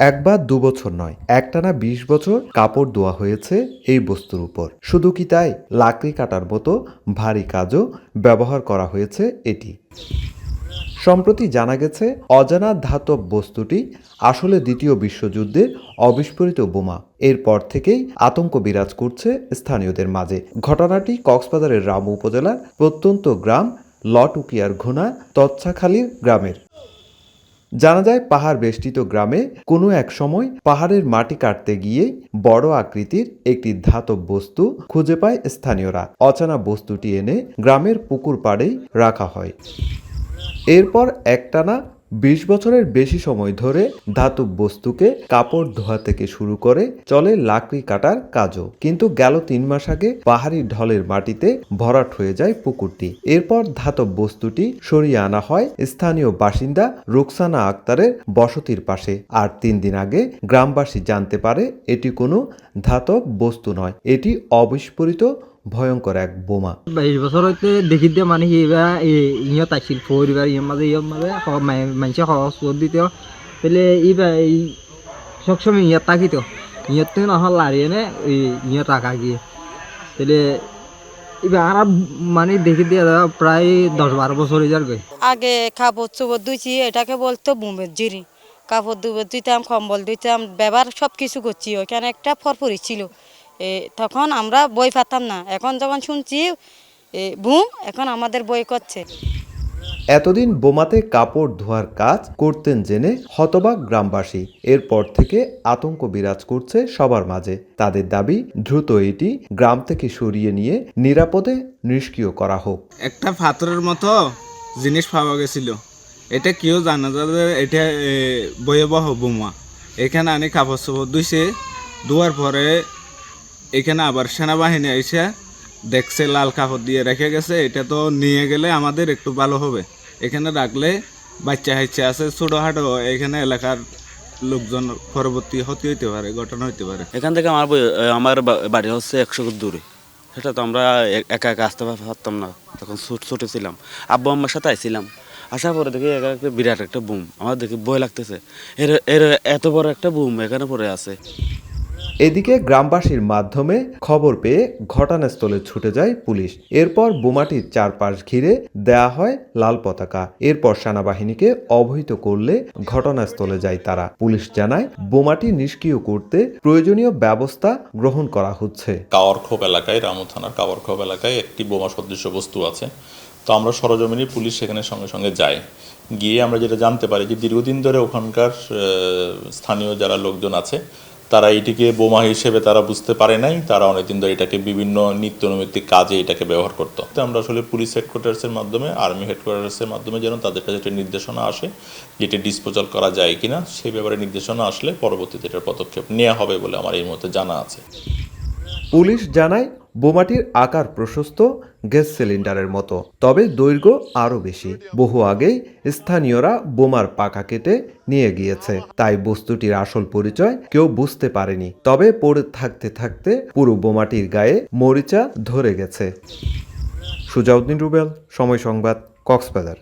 এক বা দু বছর নয়, একটানা ২০ বছর কাপড় ধোয়া হয়েছে এই বস্তুর উপর। শুধু কি তাই, লাকড়ি কাটার মতো ভারী কাজও ব্যবহার করা হয়েছে এটি। সম্প্রতি জানা গেছে অজানা ধাতব বস্তুটি আসলে দ্বিতীয় বিশ্বযুদ্ধের অবিস্ফোরিত বোমা। এরপর থেকেই আতঙ্ক বিরাজ করছে স্থানীয়দের মাঝে। ঘটনাটি কক্সবাজারের রামু উপজেলার প্রত্যন্ত গ্রাম লটউকিয়ার ঘোনা তচ্ছাখালীর গ্রামের। জানা যায় পাহাড় বেষ্টিত গ্রামে কোনো এক সময় পাহাড়ের মাটি কাটতে গিয়ে বড় আকৃতির একটি ধাতব বস্তু খুঁজে পায় স্থানীয়রা। অচেনা বস্তুটি এনে গ্রামের পুকুর পাড়েই রাখা হয়। এরপর একটানা ২০ বছরের বেশি সময় ধরে ধাতব বস্তুকে কাপড় ধোয়া থেকে শুরু করে চলে লাকড়ি কাটার কাজও। কিন্তু গেল ৩ মাস আগে পাহাড়ি ঢলের মাটিতে ভরাট হয়ে যায় পুকুরটি। এরপর ধাতব বস্তুটি সরিয়ে আনা হয় স্থানীয় বাসিন্দা রুকসানা আক্তারের বসতির পাশে। আর ৩ দিন আগে গ্রামবাসী জানতে পারে এটি কোনো ধাতব বস্তু নয়, এটি অবিস্ফোরিত ভয়ঙ্কর এক বোমা। ২২ বছর হইতে দেখি দিয়ে মানে ইবা ইয়ত আসছিল পরিবার ইয়ের মাঝে মানুষে সহজ দিত পেলে ইবা এই সবসময় ইয়াত থাকিত ইয়ত তো নহল লাড়িয়ে নে ইয়ত রাখা গিয়ে পেলে ইবা আর মানে দেখি দিয়ে প্রায় ১০-১২ বছর হয়ে যাবে। আগে কাপড় চোপড় ধুইছি, এটাকে বলতো বুমের জিরি। কাপড় ধুইতাম, কম্বল ধুইতাম, ব্যবহার সব কিছু করছি। ওইখানে একটা ফরফরি ছিল, তখন আমরা বই পাতাম না। এখন যখন শুনছি বুম, এখন আমাদের বই করছে। এতদিন বোমাতে কাপড় ধোয়ার কাজ করতেন জেনে হতবাক গ্রামবাসী। এরপর থেকে আতঙ্ক বিরাজ করছে সবার মাঝে। তাদের দাবি দ্রুত এটি গ্রাম থেকে সরিয়ে নিয়ে নিরাপদে নিষ্ক্রিয় করা হোক। একটা পাথরের মতো জিনিস পাওয়া গেছিল, এটা কেউ জানা যাবে এটা ভয়াবহ বোমা। এখানে আনি কাপড় চোপড় ধুইছে, ধোয়ার পরে এখানে আবার সেনাবাহিনী এসে দেখছে লাল কাপড় দিয়ে রেখে গেছে। এটা তো নিয়ে গেলে আমাদের একটু ভালো হবে। এখানে রাখলে বাচ্চা হাইচা আছে ছোটোখাটো, এখানে এলাকার লোকজন পরবর্তী হতে পারে, ঘটনা হইতে পারে। এখান থেকে আমার বাড়ি হচ্ছে ১০০ ফুট দূরে। সেটা তো আমরা একা একা আসতে পারতাম না, তখন ছোটো ছিলাম। আব্বু আম্মার সাথে আইছিলাম, আসার পরে দেখি একটা বিরাট একটা বুম। আমার দেখি ভয় লাগতেছে, এর এত বড় একটা বুম এখানে পড়ে আছে। এদিকে গ্রামবাসীর মাধ্যমে খবর পেয়ে ঘটনাস্থলে ছুটে যায় পুলিশ। এরপর বোমাটির চারপাশ ঘিরে দেয়া হয় লাল পতাকা। এরপর সেনাবাহিনীকে অবহিত করলে ঘটনাস্থলে যায় তারা। পুলিশ জানায় বোমাটি নিষ্ক্রিয় করতে প্রয়োজনীয় ব্যবস্থা গ্রহণ করা হচ্ছে। কাওয়ারখোপ এলাকায়, রামু থানার কাওয়ারখোপ এলাকায় একটি বোমা সদৃশ্য বস্তু আছে। তো আমরা সরজমিনে পুলিশ সেখানে সঙ্গে সঙ্গে যাই। গিয়ে আমরা যেটা জানতে পারি যে দীর্ঘদিন ধরে ওখানকার স্থানীয় যারা লোকজন আছে তারা এটিকে বোমা হিসেবে তারা বুঝতে পারে নাই। তারা অনেকদিন ধরে এটাকে বিভিন্ন নিত্যনৈমিত্তিক কাজে এটাকে ব্যবহার করতো। তো আমরা আসলে পুলিশ হেডকোয়ার্টার্সের মাধ্যমে, আর্মি হেডকোয়ার্টার্সের মাধ্যমে যেন তাদের কাছে একটা নির্দেশনা আসে যেটি ডিসপোজাল করা যায় কিনা, সেই ব্যাপারে নির্দেশনা আসলে পরবর্তীতে এটার পদক্ষেপ নেওয়া হবে বলে আমার এই মুহূর্তে জানা আছে। পুলিশ জানায় বোমাটির আকার প্রশস্ত গ্যাস সিলিন্ডারের মতো, তবে দৈর্ঘ্য আরও বেশি। বহু আগেই স্থানীয়রা বোমার পাখা কেটে নিয়ে গিয়েছে, তাই বস্তুটির আসল পরিচয় কেউ বুঝতে পারেনি। তবে পড়ে থাকতে থাকতে পুরো বোমাটির গায়ে মরিচা ধরে গেছে। সুজাউদ্দিন রুবেল, সময় সংবাদ, কক্সবাজার।